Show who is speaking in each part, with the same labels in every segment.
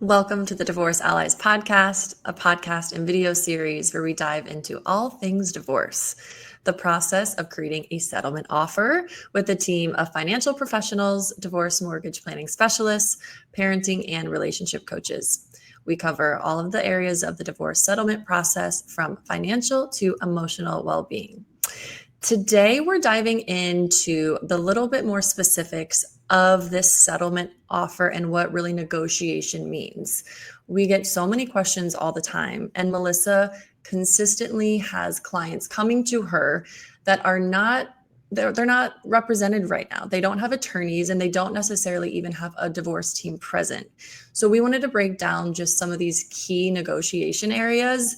Speaker 1: Welcome to the Divorce Allies podcast, a podcast and video series where we dive into all things divorce, the process of creating a settlement offer with a team of financial professionals, divorce mortgage planning specialists, parenting, and relationship coaches. We cover all of the areas of the divorce settlement process from financial to emotional well-being. Today, we're diving into the little bit more specifics of this settlement offer and what really negotiation means. We get so many questions all the time, and Melissa consistently has clients coming to her that are not they're not represented right now. They don't have attorneys and they don't necessarily even have a divorce team present. So we wanted to break down just some of these key negotiation areas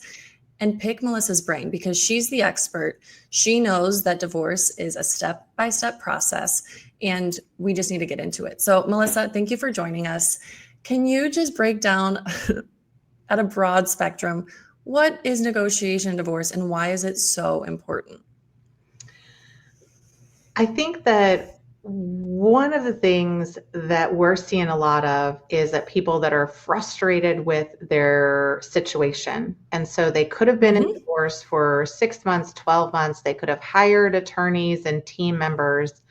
Speaker 1: and pick Melissa's brain because she's the expert. She knows that divorce is a step-by-step process, and we just need to get into it. So, Melissa, thank you for joining us. Can you just break down at a broad spectrum, what is negotiation and divorce and why is it so important?
Speaker 2: I think that one of the things that we're seeing a lot of is that people that are frustrated with their situation. And so they could have been in divorce for 6 months, 12 months. They could have hired attorneys and team members,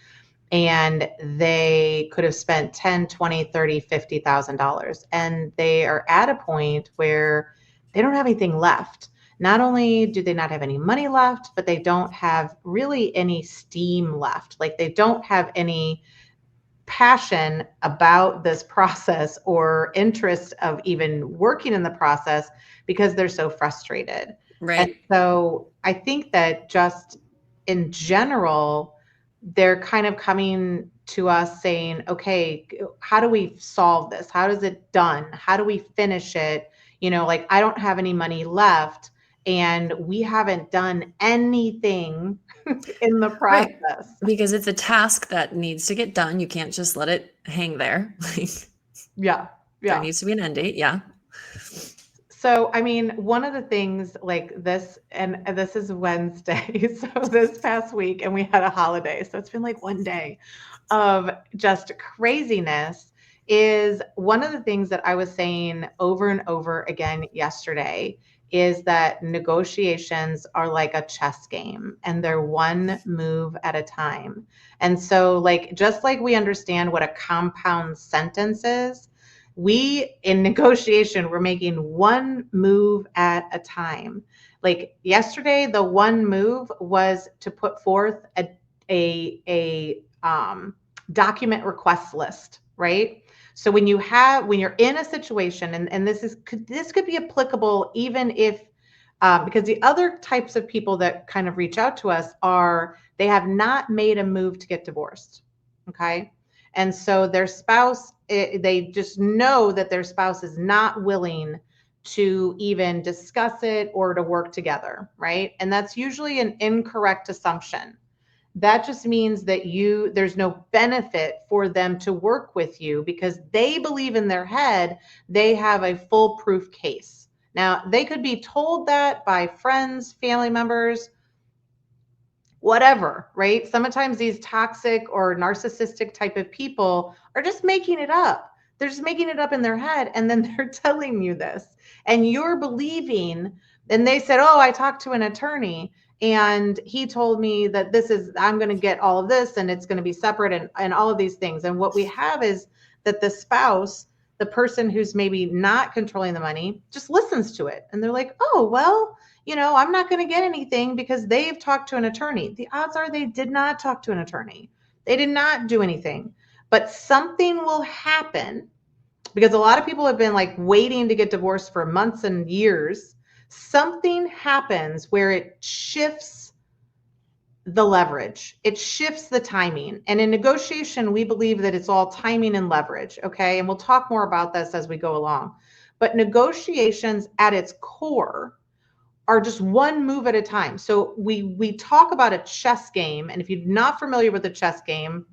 Speaker 2: and they could have spent 10, 20, 30, $50,000. And they are at a point where they don't have anything left. Not only do they not have any money left, but they don't have really any steam left. Like they don't have any passion about this process or interest of even working in the process because they're so frustrated.
Speaker 1: Right.
Speaker 2: And so I think that just in general, they're kind of coming to us saying, okay, how do we solve this? How is it done? How do we finish it? Like I don't have any money left. And we haven't done anything in the process.
Speaker 1: Right. Because it's a task that needs to get done. You can't just let it hang there.
Speaker 2: Yeah.
Speaker 1: There needs to be an end date. Yeah.
Speaker 2: So, I mean, one of the things like this, and this is Wednesday, so this past week, and we had a holiday. So it's been like one day of just craziness, is one of the things that I was saying over and over again yesterday is that negotiations are like a chess game and they're one move at a time. And so like, just like we understand what a compound sentence is, we in negotiation, we're making one move at a time. Like yesterday, the one move was to put forth a document request list, right? So when you're in a situation, and this could be applicable even if, because the other types of people that kind of reach out to us are, they have not made a move to get divorced. Okay. And so their spouse, they just know that their spouse is not willing to even discuss it or to work together. Right. And that's usually an incorrect assumption. That just means that there's no benefit for them to work with you because they believe in their head they have a foolproof case. Now, they could be told that by friends, family members, whatever, right? Sometimes these toxic or narcissistic type of people are just making it up. They're just making it up in their head, and then they're telling you this. And you're believing, and they said, oh, I talked to an attorney, and he told me that I'm going to get all of this and it's going to be separate and all of these things. And what we have is that the spouse, the person who's maybe not controlling the money, just listens to it. And they're like, oh, well, I'm not going to get anything because they've talked to an attorney. The odds are they did not talk to an attorney. They did not do anything, but something will happen because a lot of people have been like waiting to get divorced for months and years. Something happens where it shifts the leverage. It shifts the timing. And in negotiation, we believe that it's all timing and leverage. Okay. And we'll talk more about this as we go along. But negotiations at its core are just one move at a time. So we talk about a chess game. And if you're not familiar with the chess game,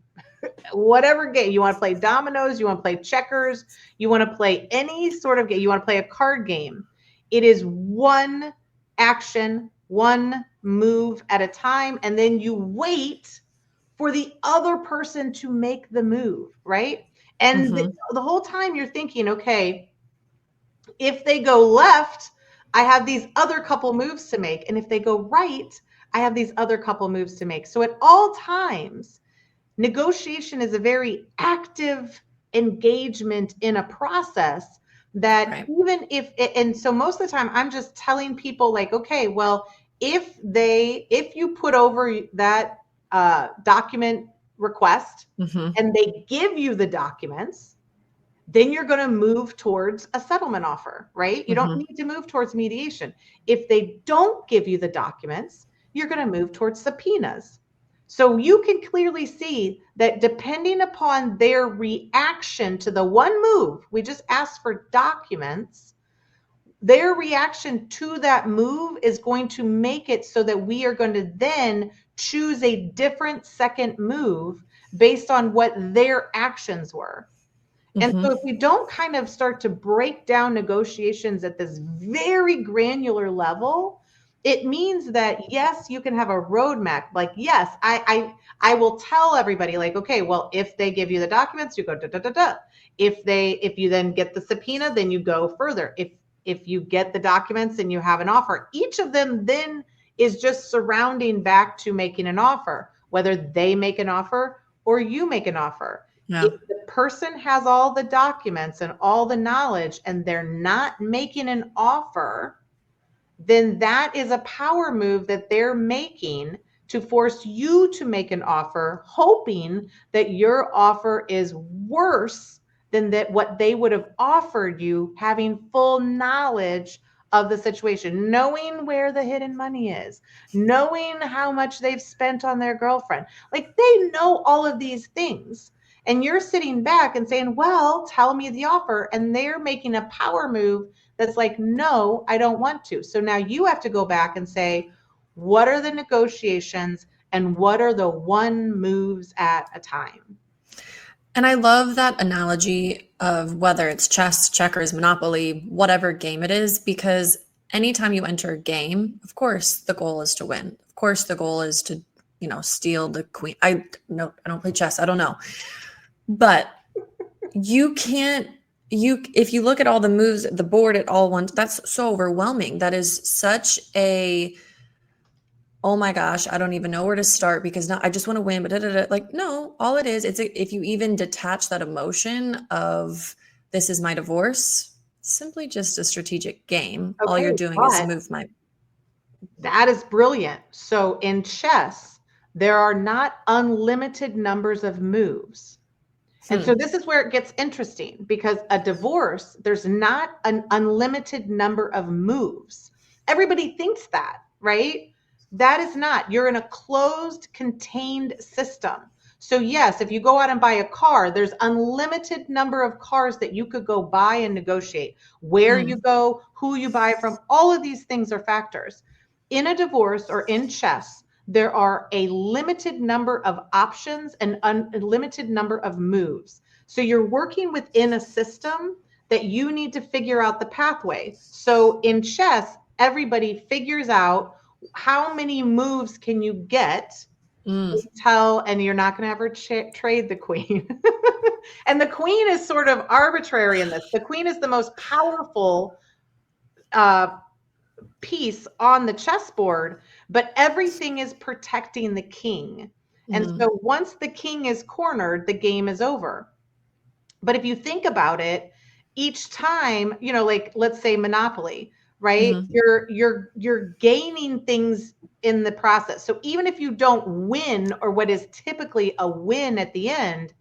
Speaker 2: whatever game you want to play, dominoes, you want to play checkers, you want to play any sort of game, you want to play a card game, it is one action, one move at a time, and then you wait for the other person to make the move, right? And the whole time you're thinking, okay, If they go left, I have these other couple moves to make. And if they go right, I have these other couple moves to make. So at all times, negotiation is a very active engagement in a process that
Speaker 1: Right.
Speaker 2: even if, and so most of the time I'm just telling people like, okay, well, if you put over that document request
Speaker 1: Mm-hmm.
Speaker 2: and they give you the documents, then you're going to move towards a settlement offer, right? You don't
Speaker 1: Mm-hmm.
Speaker 2: need to move towards mediation. If they don't give you the documents, you're going to move towards subpoenas. So you can clearly see that depending upon their reaction to the one move, we just asked for documents, their reaction to that move is going to make it so that we are going to then choose a different second move based on what their actions were. And
Speaker 1: Mm-hmm.
Speaker 2: so if we don't kind of start to break down negotiations at this very granular level, it means that yes, you can have a roadmap. Like, yes, I will tell everybody, like, okay, well, if they give you the documents, you go da da da da. If you then get the subpoena, then you go further. If you get the documents and you have an offer, each of them then is just surrounding back to making an offer, whether they make an offer or you make an offer.
Speaker 1: Yeah.
Speaker 2: If the person has all the documents and all the knowledge and they're not making an offer, then that is a power move that they're making to force you to make an offer, hoping that your offer is worse than that what they would have offered you, having full knowledge of the situation, knowing where the hidden money is, knowing how much they've spent on their girlfriend. Like they know all of these things. And you're sitting back and saying, well, tell me the offer. And they're making a power move that's like, no, I don't want to. So now you have to go back and say, what are the negotiations and what are the one moves at a time?
Speaker 1: And I love that analogy of whether it's chess, checkers, Monopoly, whatever game it is, because anytime you enter a game, of course, the goal is to win. Of course, the goal is to, steal the queen. I don't play chess. I don't know. But you can't if you look at all the moves, the board at all once, that's so overwhelming. That is such a, oh my gosh, I don't even know where to start because now I just want to win. But like, no, all it is, if you even detach that emotion of this is my divorce, simply just a strategic game. All you're
Speaker 2: Okay,
Speaker 1: doing is
Speaker 2: but
Speaker 1: move my.
Speaker 2: that is brilliant. So in chess, there are not unlimited numbers of moves. And so this is where it gets interesting because a divorce, there's not an unlimited number of moves. Everybody thinks that, right? That is not. You're in a closed, contained system. So yes, if you go out and buy a car, there's unlimited number of cars that you could go buy and negotiate. Where you go, who you buy it from, all of these things are factors. In a divorce or in chess, there are a limited number of options and unlimited number of moves. So you're working within a system that you need to figure out the pathway. So in chess, everybody figures out how many moves can you get until, and you're not going to ever trade the queen. And the queen is sort of arbitrary in this. The queen is the most powerful piece on the chessboard, but everything is protecting the king. And so once the king is cornered, the game is over. But if you think about it, each time, like let's say Monopoly, right? You're gaining things in the process. So even if you don't win or what is typically a win at the end,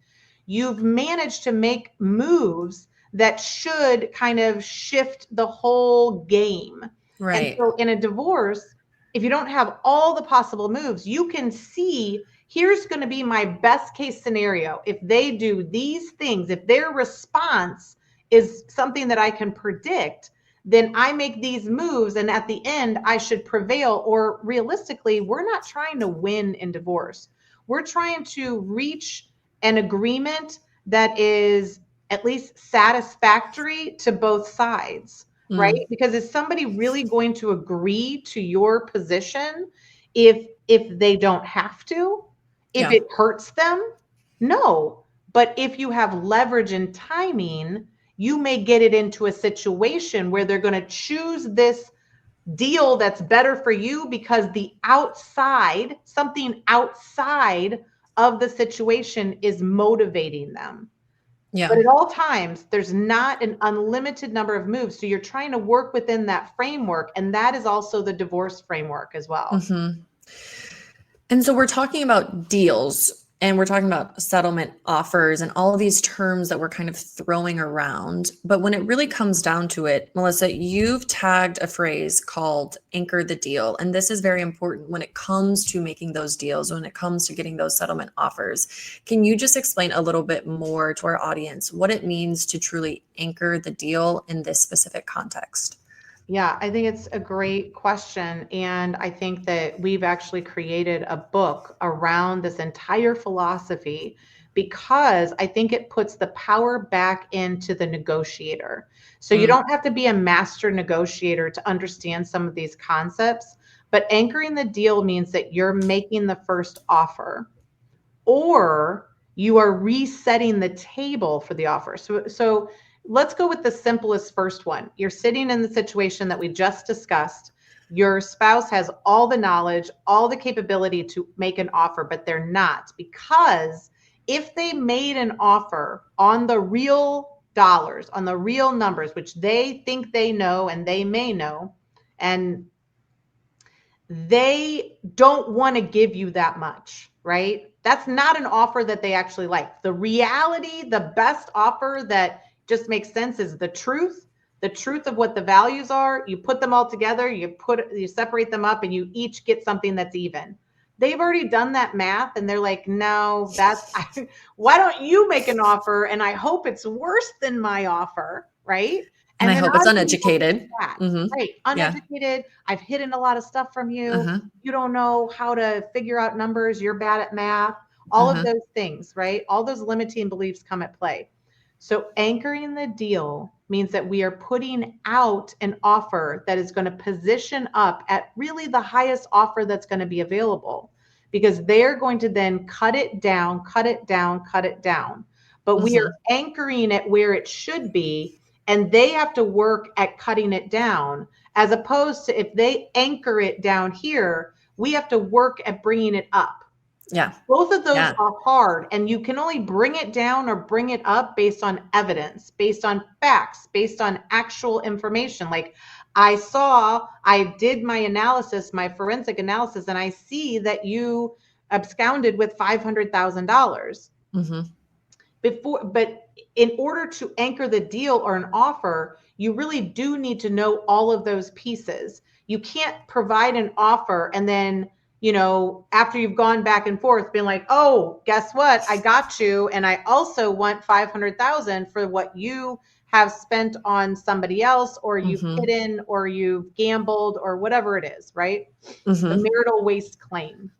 Speaker 2: you've managed to make moves that should kind of shift the whole game. And
Speaker 1: Right.
Speaker 2: so in a divorce, if you don't have all the possible moves, you can see here's going to be my best case scenario. If they do these things, if their response is something that I can predict, then I make these moves. And at the end, I should prevail. Or realistically, we're not trying to win in divorce. We're trying to reach an agreement that is at least satisfactory to both sides, right? Because is somebody really going to agree to your position if they don't have to? If
Speaker 1: Yeah.
Speaker 2: it hurts them? No. But if you have leverage and timing, you may get it into a situation where they're going to choose this deal that's better for you because something outside of the situation is motivating them.
Speaker 1: Yeah.
Speaker 2: But at all times, there's not an unlimited number of moves. So you're trying to work within that framework. And that is also the divorce framework as well.
Speaker 1: Mm-hmm. And so we're talking about deals and we're talking about settlement offers and all of these terms that we're kind of throwing around. But when it really comes down to it, Melissa, you've tagged a phrase called anchor the deal. And this is very important when it comes to making those deals, when it comes to getting those settlement offers. Can you just explain a little bit more to our audience what it means to truly anchor the deal in this specific context?
Speaker 2: Yeah, I think it's a great question. And I think that we've actually created a book around this entire philosophy because I think it puts the power back into the negotiator. So you don't have to be a master negotiator to understand some of these concepts, but anchoring the deal means that you're making the first offer or you are resetting the table for the offer. So let's go with the simplest first one. You're sitting in the situation that we just discussed. Your spouse has all the knowledge, all the capability to make an offer, but they're not, because if they made an offer on the real dollars, on the real numbers, which they think they know and they may know, and they don't want to give you that much, right? That's not an offer that they actually like. The reality, the best offer that just makes sense is the truth of what the values are. You put them all together, you separate them up, and you each get something that's even. They've already done that math and they're like, no, why don't you make an offer? And I hope it's worse than my offer, right?
Speaker 1: And I
Speaker 2: then
Speaker 1: hope it's uneducated. Mm-hmm.
Speaker 2: Right. Uneducated. Yeah. I've hidden a lot of stuff from you.
Speaker 1: Uh-huh.
Speaker 2: You don't know how to figure out numbers. You're bad at math. All of those things, right? All those limiting beliefs come at play. So anchoring the deal means that we are putting out an offer that is going to position up at really the highest offer that's going to be available, because they're going to then cut it down. But we are anchoring it where it should be, and they have to work at cutting it down, as opposed to if they anchor it down here, we have to work at bringing it up.
Speaker 1: Yeah.
Speaker 2: Both of those are hard, and you can only bring it down or bring it up based on evidence, based on facts, based on actual information. Like I did my analysis, my forensic analysis, and I see that you absconded with $500,000. But in order to anchor the deal or an offer, you really do need to know all of those pieces. You can't provide an offer and then, after you've gone back and forth, being like, oh, guess what? I got you. And I also want 500,000 for what you have spent on somebody else, or you've hidden, or you've gambled, or whatever it is, right? The marital waste claim.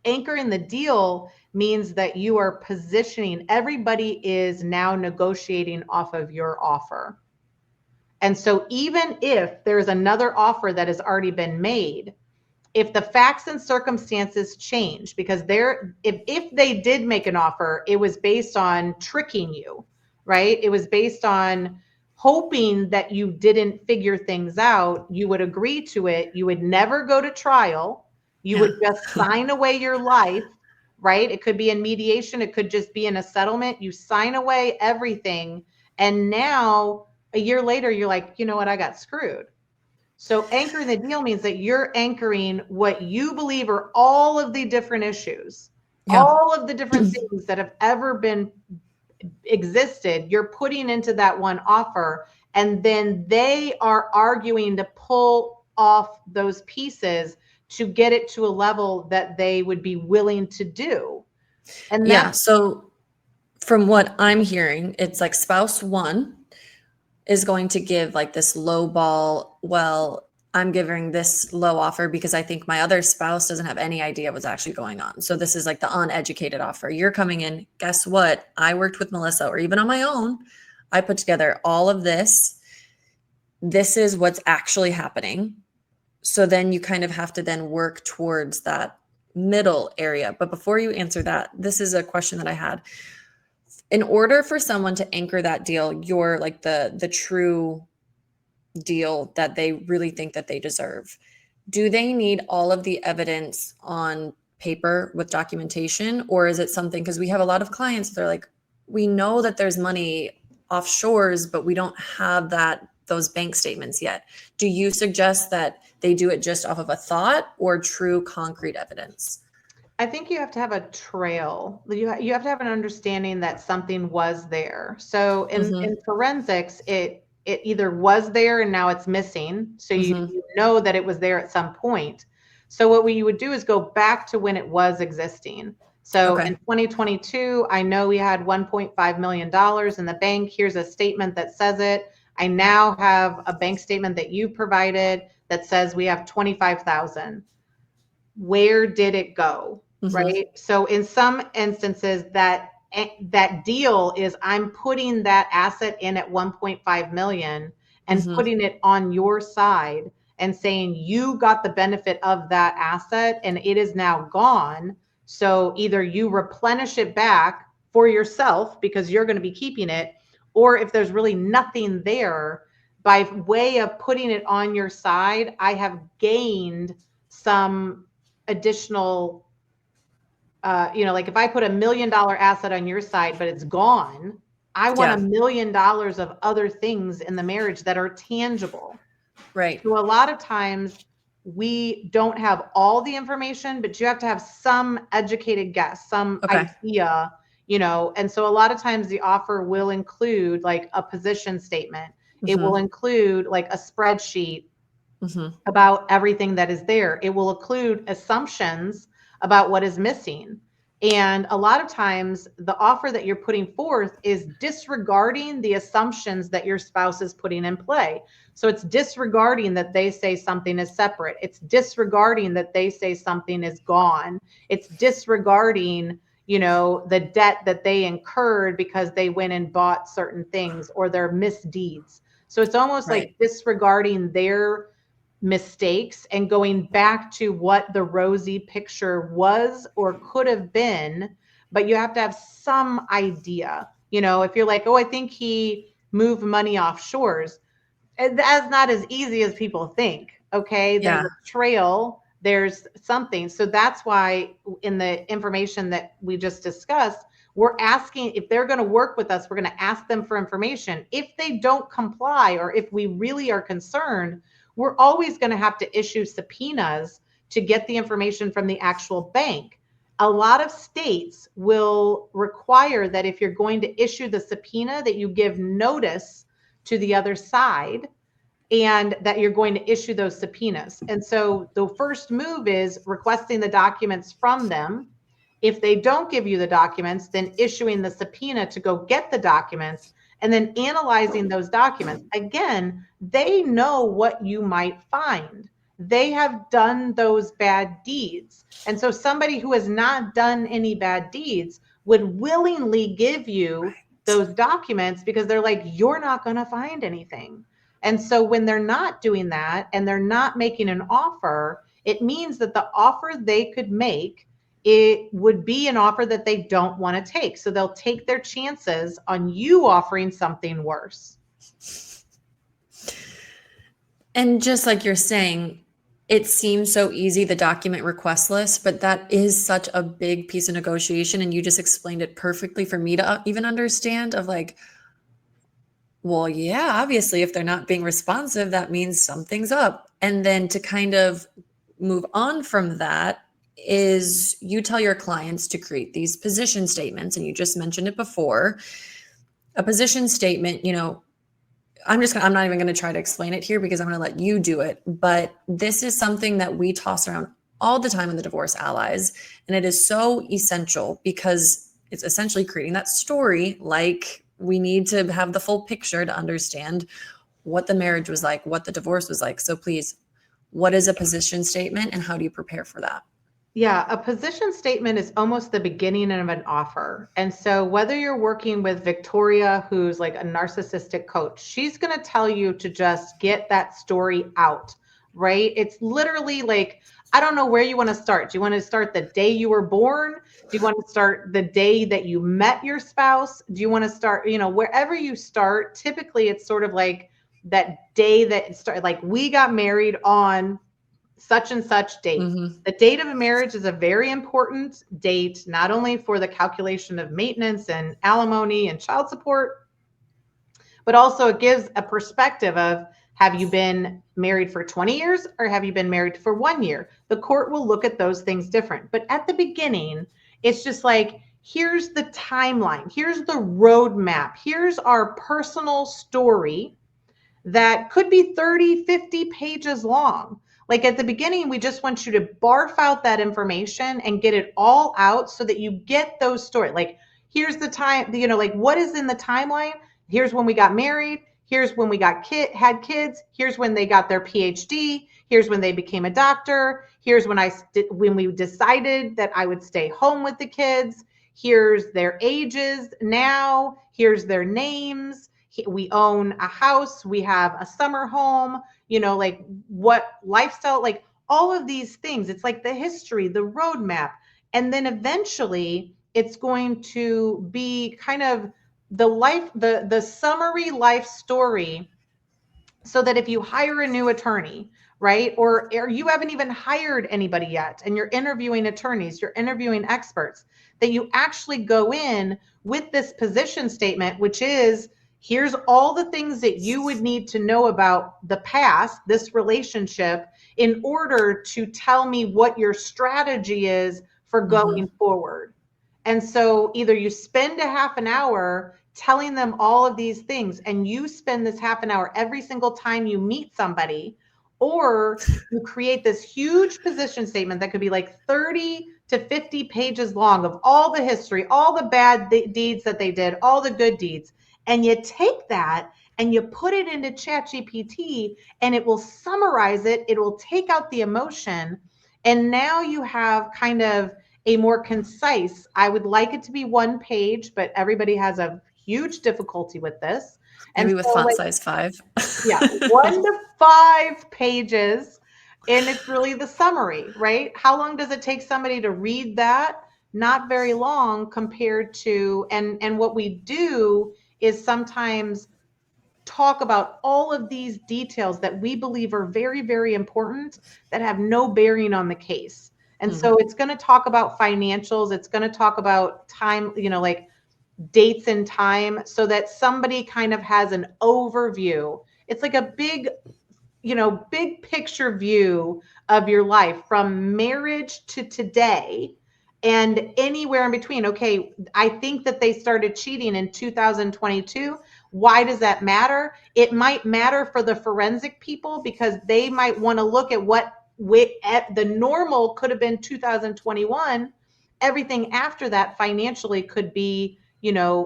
Speaker 2: Anchoring the deal means that you are positioning, everybody is now negotiating off of your offer. And so even if there's another offer that has already been made, if the facts and circumstances change, because if they did make an offer, it was based on tricking you, right? It was based on hoping that you didn't figure things out. You would agree to it. You would never go to trial. You would just sign away your life, right? It could be in mediation. It could just be in a settlement. You sign away everything. And now a year later, you're like, you know what? I got screwed. So anchoring the deal means that you're anchoring what you believe are all of the different issues, all of the different things that have ever been existed. You're putting into that one offer, and then they are arguing to pull off those pieces to get it to a level that they would be willing to do. And
Speaker 1: so from what I'm hearing, it's like spouse one is going to give like this low ball, well, I'm giving this low offer because I think my other spouse doesn't have any idea what's actually going on. So this is like the uneducated offer. You're coming in, guess what? I worked with Melissa, or even on my own. I put together all of this. This is what's actually happening. So then you kind of have to then work towards that middle area. But before you answer that, this is a question that I had. in order for someone to anchor that deal, you're like the true deal that they really think that they deserve, do they need all of the evidence on paper with documentation, or is it something, because we have a lot of clients, they're like, we know that there's money offshores, but we don't have those bank statements yet. Do you suggest that they do it just off of a thought or true concrete evidence?
Speaker 2: I think you have to have a trail. You have to have an understanding that something was there. So in forensics, it either was there and now it's missing. So you know that it was there at some point. So what you would do is go back to when it was existing. So
Speaker 1: Okay.
Speaker 2: in 2022, I know we had $1.5 million in the bank. Here's a statement that says it. I now have a bank statement that you provided that says we have 25,000. Where did it go? Right? So in some instances, that deal is I'm putting that asset in at 1.5 million and putting it on your side and saying you got the benefit of that asset and it is now gone. So either you replenish it back for yourself because you're going to be keeping it, or if there's really nothing there, by way of putting it on your side, I have gained some additional, like if I put $1 million asset on your side, but it's gone, I want $1 million of other things in the marriage that are tangible.
Speaker 1: Right.
Speaker 2: So a lot of times we don't have all the information, but you have to have some educated guess, some idea, and so a lot of times the offer will include like a position statement. It will include like a spreadsheet about everything that is there. It will include assumptions about what is missing. And a lot of times the offer that you're putting forth is disregarding the assumptions that your spouse is putting in play. So it's disregarding that they say something is separate. It's disregarding that they say something is gone. It's disregarding, the debt that they incurred because they went and bought certain things or their misdeeds. So it's almost like disregarding their mistakes and going back to what the rosy picture was or could have been, but you have to have some idea. If you're like, oh, I think he moved money offshores, that's not as easy as people think. Okay. There's a trail, there's something. So that's why in the information that we just discussed, we're asking if they're going to work with us, we're going to ask them for information. If they don't comply, or if we really are concerned, we're always going to have to issue subpoenas to get the information from the actual bank. A lot of states will require that if you're going to issue the subpoena, that you give notice to the other side and that you're going to issue those subpoenas. And so the first move is requesting the documents from them. If they don't give you the documents, then issuing the subpoena to go get the documents and then analyzing those documents. Again, they know what you might find. They have done those bad deeds. And so somebody who has not done any bad deeds would willingly give you those documents because they're like, you're not going to find anything. And so when they're not doing that and they're not making an offer, it means that the offer they could make, it would be an offer that they don't want to take. So they'll take their chances on you offering something worse.
Speaker 1: And just like you're saying, it seems so easy, the document request list, but that is such a big piece of negotiation. And you just explained it perfectly for me to even understand of like, well, yeah, obviously, if they're not being responsive, that means something's up. And then to kind of move on from that is you tell your clients to create these position statements. And you just mentioned it before. A position statement, I'm not even going to try to explain it here because I'm going to let you do it. But this is something that we toss around all the time in the Divorce Allies. And it is so essential because it's essentially creating that story. Like, we need to have the full picture to understand what the marriage was like, what the divorce was like. So please, what is a position statement and how do you prepare for that?
Speaker 2: Yeah, a position statement is almost the beginning of an offer. And so whether you're working with Victoria, who's like a narcissistic coach, she's going to tell you to just get that story out, right? It's literally like I don't know where you want to start. Do you want to start the day you were born? Do you want to start the day that you met your spouse? Do you want to start, wherever you start, typically it's sort of like that day that it started, like we got married on such and such date.
Speaker 1: Mm-hmm.
Speaker 2: The date of a marriage is a very important date, not only for the calculation of maintenance and alimony and child support, but also it gives a perspective of, have you been married for 20 years or have you been married for 1 year? The court will look at those things different. But at the beginning, it's just like, here's the timeline, here's the roadmap, here's our personal story that could be 30, 50 pages long. Like at the beginning, we just want you to barf out that information and get it all out so that you get those stories. Like, here's the time, like what is in the timeline? Here's when we got married. Here's when we had kids. Here's when they got their PhD. Here's when they became a doctor. Here's when we decided that I would stay home with the kids. Here's their ages now. Here's their names. We own a house. We have a summer home, like what lifestyle, like all of these things. It's like the history, the roadmap. And then eventually it's going to be kind of the summary life story, so that if you hire a new attorney, right, or you haven't even hired anybody yet and you're interviewing attorneys, you're interviewing experts, that you actually go in with this position statement, which is, here's all the things that you would need to know about the past, this relationship, in order to tell me what your strategy is for going forward. And so either you spend a half an hour telling them all of these things, and you spend this half an hour every single time you meet somebody, or you create this huge position statement that could be like 30 to 50 pages long of all the history, all the bad deeds that they did, all the good deeds. And you take that and you put it into ChatGPT and it will summarize it. It will take out the emotion. And now you have kind of a more concise, I would like it to be 1 page, but everybody has a huge difficulty with this.
Speaker 1: Maybe with font size 5.
Speaker 2: Yeah, 1 to 5 pages. And it's really the summary, right? How long does it take somebody to read that? Not very long compared to, and what we do is sometimes talk about all of these details that we believe are very, very important that have no bearing on the case. And so it's going to talk about financials. It's going to talk about time, like dates and time, so that somebody kind of has an overview. It's like a big, big picture view of your life from marriage to today and anywhere in between. Okay, I think that they started cheating in 2022. Why does that matter? It might matter for the forensic people because they might want to look at what the normal could have been 2021. Everything after that financially could be,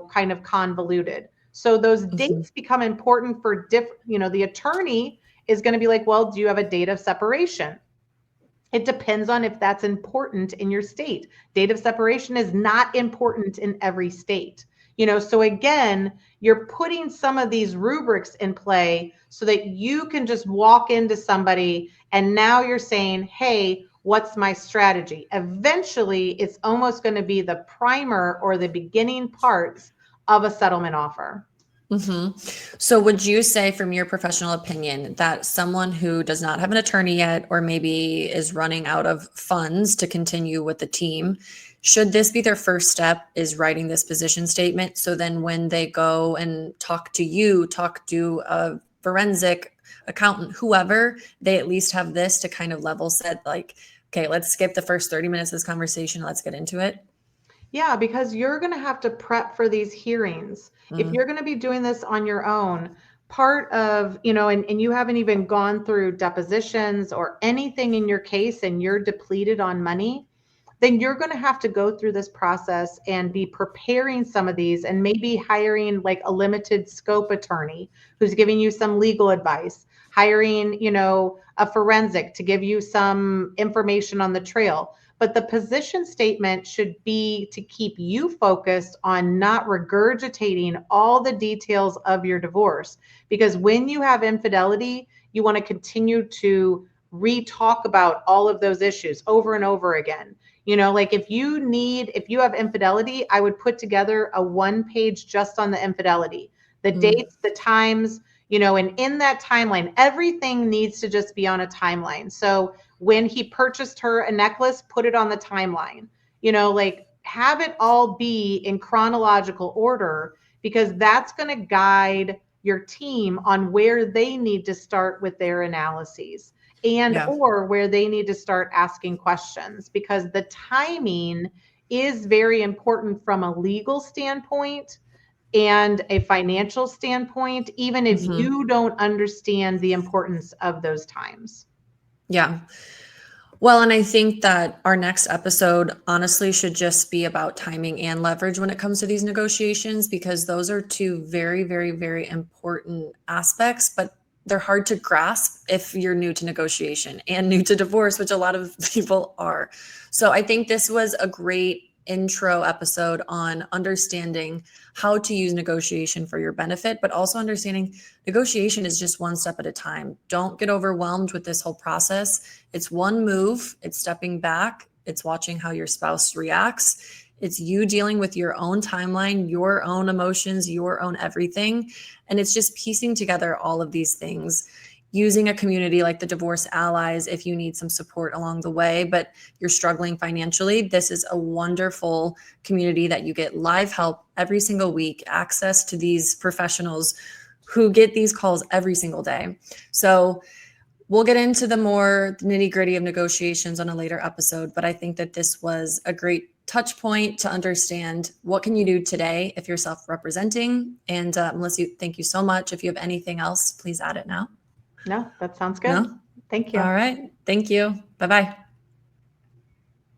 Speaker 2: kind of convoluted. So those dates become important for different, the attorney is going to be like, well, do you have a date of separation? It depends on if that's important in your state. Date of separation is not important in every state. So again, you're putting some of these rubrics in play so that you can just walk into somebody and now you're saying, hey, what's my strategy? Eventually, it's almost going to be the primer or the beginning parts of a settlement offer.
Speaker 1: So would you say, from your professional opinion, that someone who does not have an attorney yet, or maybe is running out of funds to continue with the team, should this be their first step, is writing this position statement? So then when they go and talk to a forensic accountant, whoever, they at least have this to kind of level set, like, okay, let's skip the first 30 minutes of this conversation. Let's get into it.
Speaker 2: Yeah, because you're going to have to prep for these hearings. If you're going to be doing this on your own, part of, and you haven't even gone through depositions or anything in your case and you're depleted on money, then you're going to have to go through this process and be preparing some of these and maybe hiring like a limited scope attorney who's giving you some legal advice, hiring, a forensic to give you some information on the trail. But the position statement should be to keep you focused on not regurgitating all the details of your divorce. Because when you have infidelity, you want to continue to re-talk about all of those issues over and over again. Like if you have infidelity, I would put together a 1-page just on the infidelity, the dates, the times, and in that timeline, everything needs to just be on a timeline. So when he purchased her a necklace, put it on the timeline, like have it all be in chronological order, because that's going to guide your team on where they need to start with their analyses or where they need to start asking questions, because the timing is very important from a legal standpoint and a financial standpoint, even if you don't understand the importance of those times.
Speaker 1: Yeah. Well, and I think that our next episode honestly should just be about timing and leverage when it comes to these negotiations, because those are two very, very, very important aspects, but they're hard to grasp if you're new to negotiation and new to divorce, which a lot of people are. So I think this was a great intro episode on understanding how to use negotiation for your benefit, but also understanding negotiation is just one step at a time. Don't get overwhelmed with this whole process. It's one move, it's stepping back, it's watching how your spouse reacts. It's you dealing with your own timeline, your own emotions, your own everything. And it's just piecing together all of these things, using a community like the Divorce Allies if you need some support along the way, but you're struggling financially. This is a wonderful community that you get live help every single week, access to these professionals who get these calls every single day. So we'll get into the more nitty-gritty of negotiations on a later episode, but I think that this was a great touch point to understand what can you do today if you're self-representing. And Melissa, thank you so much. If you have anything else, please add it now.
Speaker 2: No, that sounds good.
Speaker 1: No?
Speaker 2: Thank you.
Speaker 1: All right. Thank you. Bye-bye.